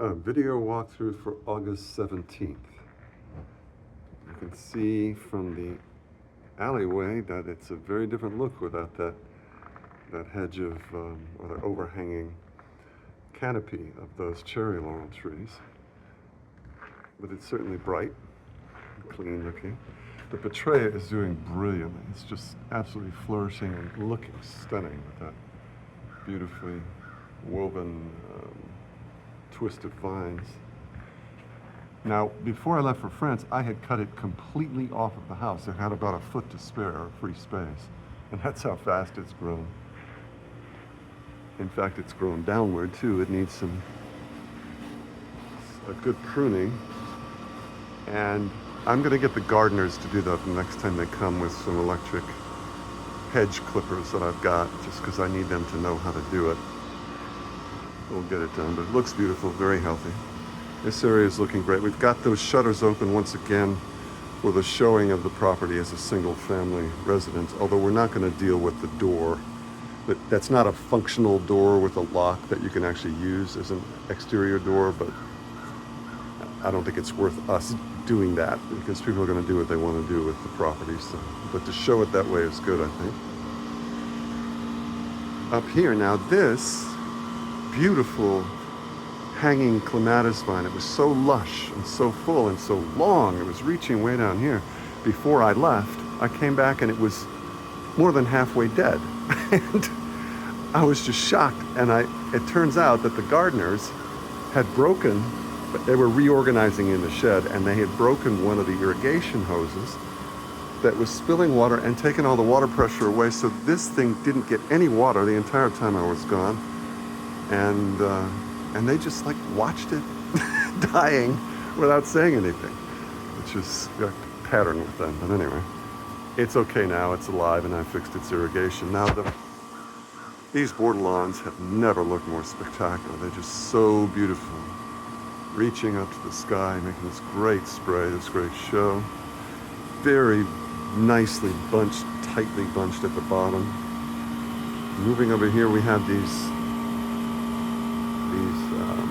A video walkthrough for August 17th. You can see from the alleyway that it's a very different look without that hedge of, or the overhanging canopy of those cherry laurel trees. But it's certainly bright and clean looking. The Petraea is doing brilliantly. It's just absolutely flourishing and looking stunning with that beautifully woven twisted vines. Now, before I left for France, I had cut it completely off of the house. It had about a foot to spare, or free space. And that's how fast it's grown. In fact, it's grown downward too. It needs a good pruning. And I'm gonna get the gardeners to do that the next time they come with some electric hedge clippers that I've got, just because I need them to know how to do it. We'll get it done, but it looks beautiful, very healthy. This area is looking great. We've got those shutters open once again for the showing of the property as a single family residence, although we're not gonna deal with the door. That's not a functional door with a lock that you can actually use as an exterior door, but I don't think it's worth us doing that because people are gonna do what they wanna do with the property. So, but to show it that way is good, I think. Up here now, this beautiful hanging clematis vine. It was so lush and so full and so long. It was reaching way down here. Before I left, I came back and it was more than halfway dead. And I was just shocked. And it turns out that the gardeners had broken, but they were reorganizing in the shed, and they had broken one of the irrigation hoses that was spilling water and taking all the water pressure away. So this thing didn't get any water the entire time I was gone. And they just like watched it dying without saying anything, which is a pattern with them. But anyway, it's okay now. It's alive, and I fixed its irrigation. Now these border lawns have never looked more spectacular. They're just so beautiful, reaching up to the sky, making this great spray, this great show. Very nicely bunched, tightly bunched at the bottom. Moving over here, we have these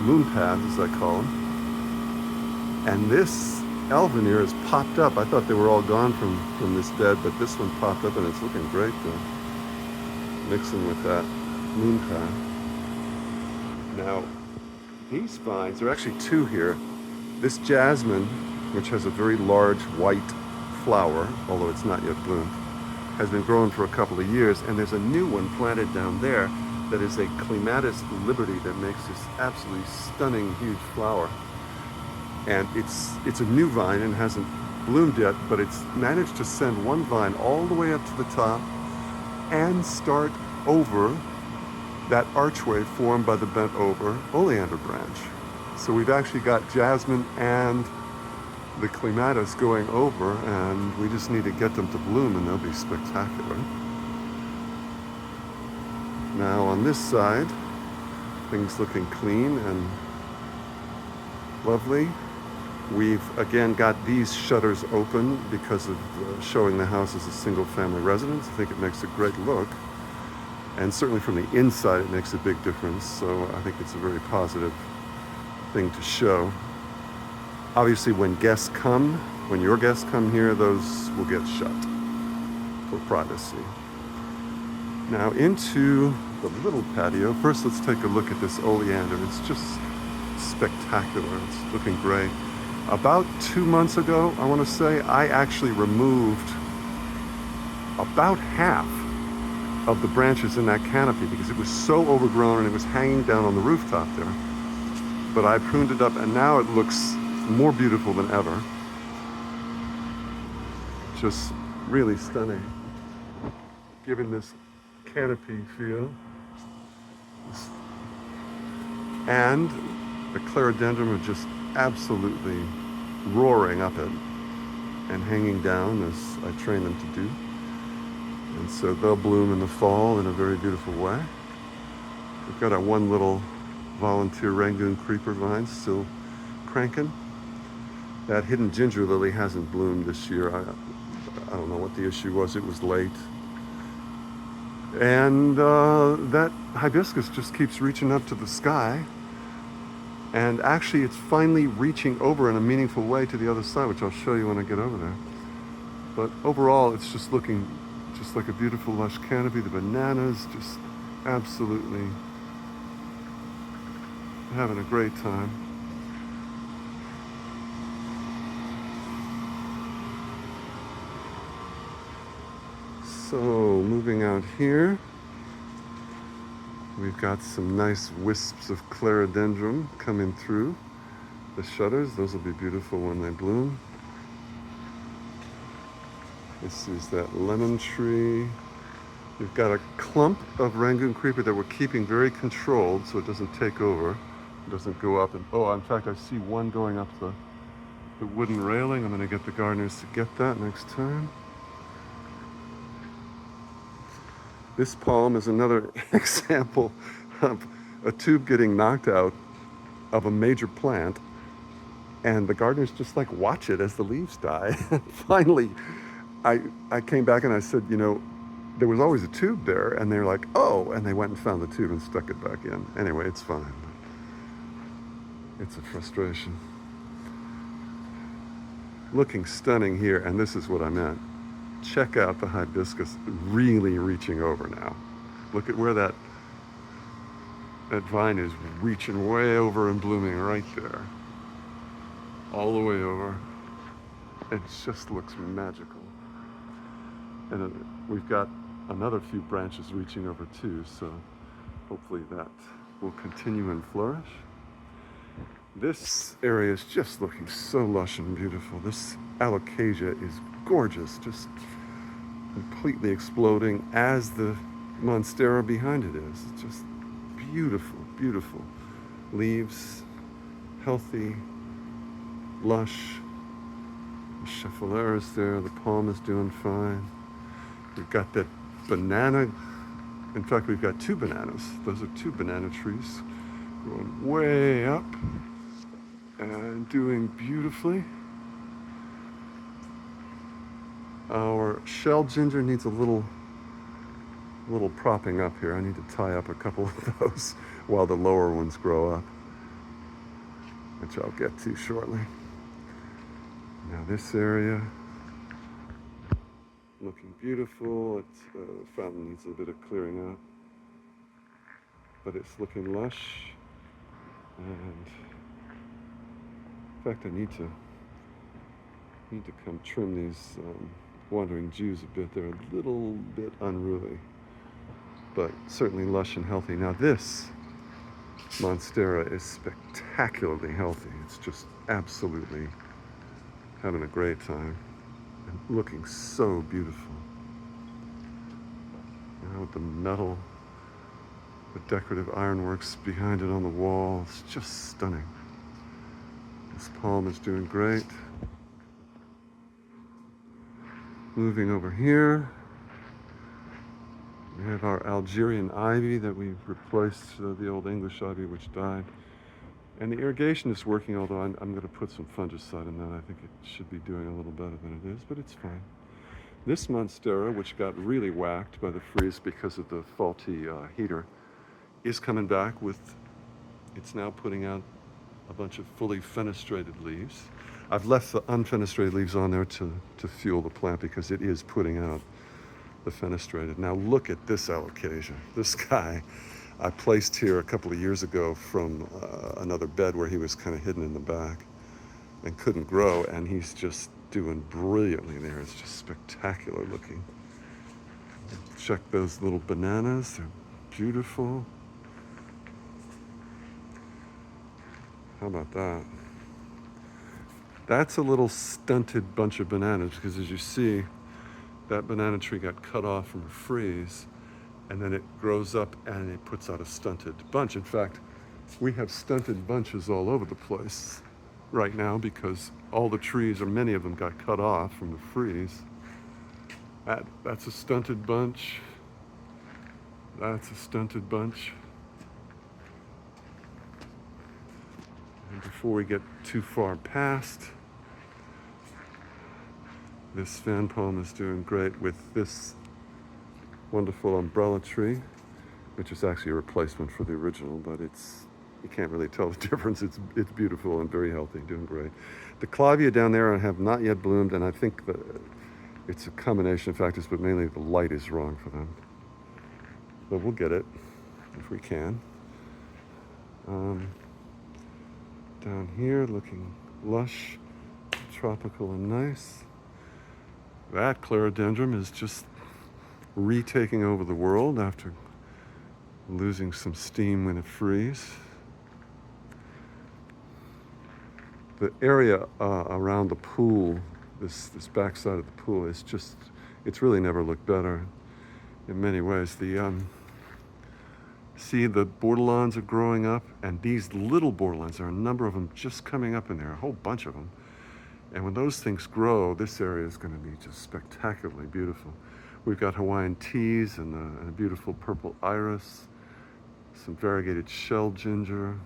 moon paths, as I call them. And this Alveneer has popped up. I thought they were all gone from this bed, but this one popped up and it's looking great though, mixing with that moon path. Now, these vines, there are actually two here. This jasmine, which has a very large white flower, although it's not yet bloomed, has been growing for a couple of years, and there's a new one planted down there that is a Clematis Liberty that makes this absolutely stunning, huge flower. And it's a new vine and hasn't bloomed yet, but it's managed to send one vine all the way up to the top and start over that archway formed by the bent over oleander branch. So we've actually got jasmine and the clematis going over, and we just need to get them to bloom and they'll be spectacular. Now on this side, things looking clean and lovely. We've again got these shutters open because of showing the house as a single family residence. I think it makes a great look. And certainly from the inside, it makes a big difference. So I think it's a very positive thing to show. Obviously, when your guests come here, those will get shut for privacy. Now into the little patio. First, let's take a look at this oleander. It's just spectacular. It's looking great. About 2 months ago, I want to say, I actually removed about half of the branches in that canopy because it was so overgrown and it was hanging down on the rooftop there. But I pruned it up and now it looks more beautiful than ever. Just really stunning. Given this canopy feel. And the clerodendron are just absolutely roaring up it and hanging down as I train them to do. And so they'll bloom in the fall in a very beautiful way. We've got our one little volunteer Rangoon creeper vine still cranking. That hidden ginger lily hasn't bloomed this year. I don't know what the issue was. It was late. And that hibiscus just keeps reaching up to the sky. And actually, it's finally reaching over in a meaningful way to the other side, which I'll show you when I get over there. But overall, it's just looking just like a beautiful lush canopy. The bananas just absolutely having a great time. So moving out here, we've got some nice wisps of clerodendron coming through the shutters. Those will be beautiful when they bloom. This is that lemon tree. We've got a clump of Rangoon creeper that we're keeping very controlled so it doesn't take over. It doesn't go up and, oh, in fact, I see one going up the wooden railing. I'm gonna get the gardeners to get that next time. This palm is another example of a tube getting knocked out of a major plant, and the gardeners just like watch it as the leaves die. Finally, I came back and I said, you know, there was always a tube there, and they're like, oh, and they went and found the tube and stuck it back in. Anyway, it's fine. It's a frustration. Looking stunning here, and this is what I meant. Check out the hibiscus really reaching over now. Look at where that vine is reaching way over and blooming right there. All the way over. It just looks magical. And we've got another few branches reaching over too, so hopefully that will continue and flourish. This area is just looking so lush and beautiful. This alocasia is gorgeous, just completely exploding as the monstera behind it is. It's just beautiful, beautiful. Leaves, healthy, lush. The Schefflera is there, the palm is doing fine. We've got that banana. In fact, we've got two bananas. Those are two banana trees growing way up and doing beautifully. Our shell ginger needs a little propping up here. I need to tie up a couple of those while the lower ones grow up, which I'll get to shortly. Now this area, looking beautiful. It's fountain needs a bit of clearing up, but it's looking lush. And in fact, I need to come trim these wandering Jews a bit. They're a little bit unruly, but certainly lush and healthy. Now this monstera is spectacularly healthy. It's just absolutely having a great time and looking so beautiful. You know, with the metal, the decorative ironworks behind it on the wall, it's just stunning. This palm is doing great. Moving over here, we have our Algerian ivy that we've replaced the old English ivy which died. And the irrigation is working, although I'm going to put some fungicide in that. I think it should be doing a little better than it is, but it's fine. This monstera, which got really whacked by the freeze because of the faulty heater, is coming back with, it's now putting out a bunch of fully fenestrated leaves. I've left the unfenestrated leaves on there to fuel the plant because it is putting out the fenestrated. Now look at this alocasia. This guy I placed here a couple of years ago from another bed where he was kind of hidden in the back and couldn't grow, and he's just doing brilliantly there. It's just spectacular looking. Check those little bananas. They're beautiful. How about that? That's a little stunted bunch of bananas because, as you see, that banana tree got cut off from a freeze, and then it grows up and it puts out a stunted bunch. In fact, we have stunted bunches all over the place right now because all the trees, or many of them, got cut off from the freeze. That's a stunted bunch. That's a stunted bunch. And before we get too far past, this fan palm is doing great with this wonderful umbrella tree, which is actually a replacement for the original, but it's you can't really tell the difference. It's beautiful and very healthy, doing great. The clavia down there have not yet bloomed, and I think that it's a combination of factors, but mainly the light is wrong for them. But we'll get it if we can. Down here, looking lush, tropical, and nice. That clerodendron is just retaking over the world after losing some steam when it frees. The area around the pool, this backside of the pool, is just, it's really never looked better in many ways. See, the borderlands are growing up, and these little borderlands, there are a number of them just coming up in there, a whole bunch of them. And when those things grow, this area is going to be just spectacularly beautiful. We've got Hawaiian teas and a beautiful purple iris, some variegated shell ginger,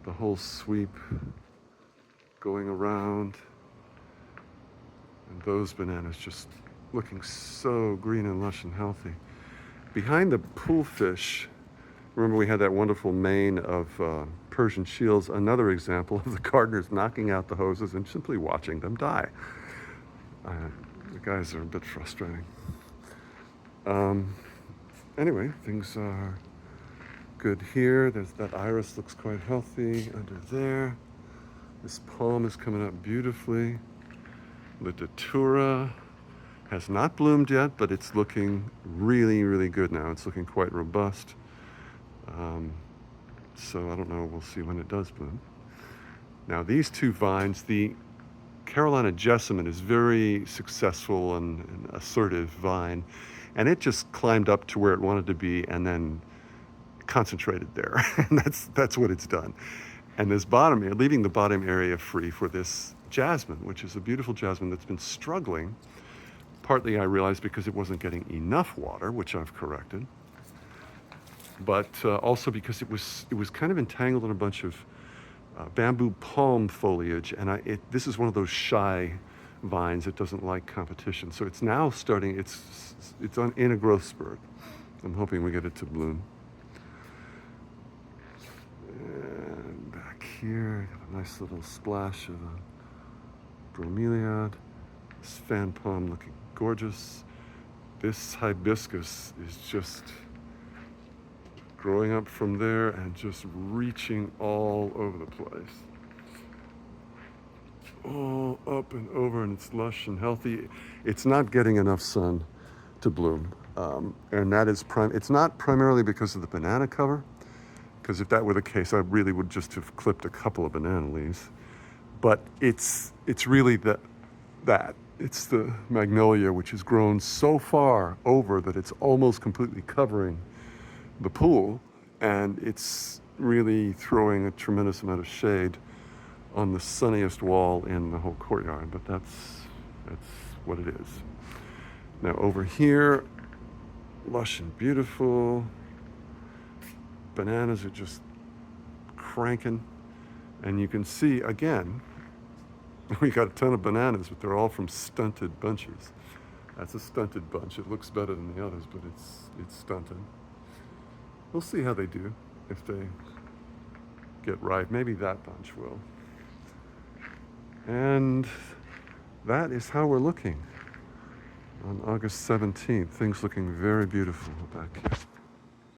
the whole sweep going around. And those bananas just looking so green and lush and healthy. Behind the pool fish, remember we had that wonderful mane of Persian shields, another example of the gardeners knocking out the hoses and simply watching them die. The guys are a bit frustrating. Anyway, things are good here. That iris looks quite healthy under there. This palm is coming up beautifully. The datura has not bloomed yet, but it's looking really, really good now. It's looking quite robust. So I don't know, we'll see when it does bloom. Now these two vines, the Carolina jessamine is very successful and assertive vine, and it just climbed up to where it wanted to be and then concentrated there. And that's what it's done. And this bottom area, leaving the bottom area free for this jasmine, which is a beautiful jasmine that's been struggling. Partly I realized because it wasn't getting enough water, which I've corrected, but also because it was kind of entangled in a bunch of bamboo palm foliage, and this is one of those shy vines that doesn't like competition. So it's now starting. It's in a growth spurt. I'm hoping we get it to bloom. And back here, got a nice little splash of a bromeliad. This fan palm looking gorgeous. This hibiscus is just growing up from there and just reaching all over the place. All up and over, and it's lush and healthy. It's not getting enough sun to bloom. And that is it's not primarily because of the banana cover, because if that were the case, I really would just have clipped a couple of banana leaves. But it's really that. It's the magnolia, which has grown so far over that it's almost completely covering the pool, and it's really throwing a tremendous amount of shade on the sunniest wall in the whole courtyard. But that's what it is. Now over here, lush and beautiful. Bananas are just cranking, and you can see again, we got a ton of bananas, but they're all from stunted bunches. That's a stunted bunch. It looks better than the others, but it's stunted. We'll see how they do if they get ripe. Maybe that bunch will. And that is how we're looking on August 17th. Things looking very beautiful back here.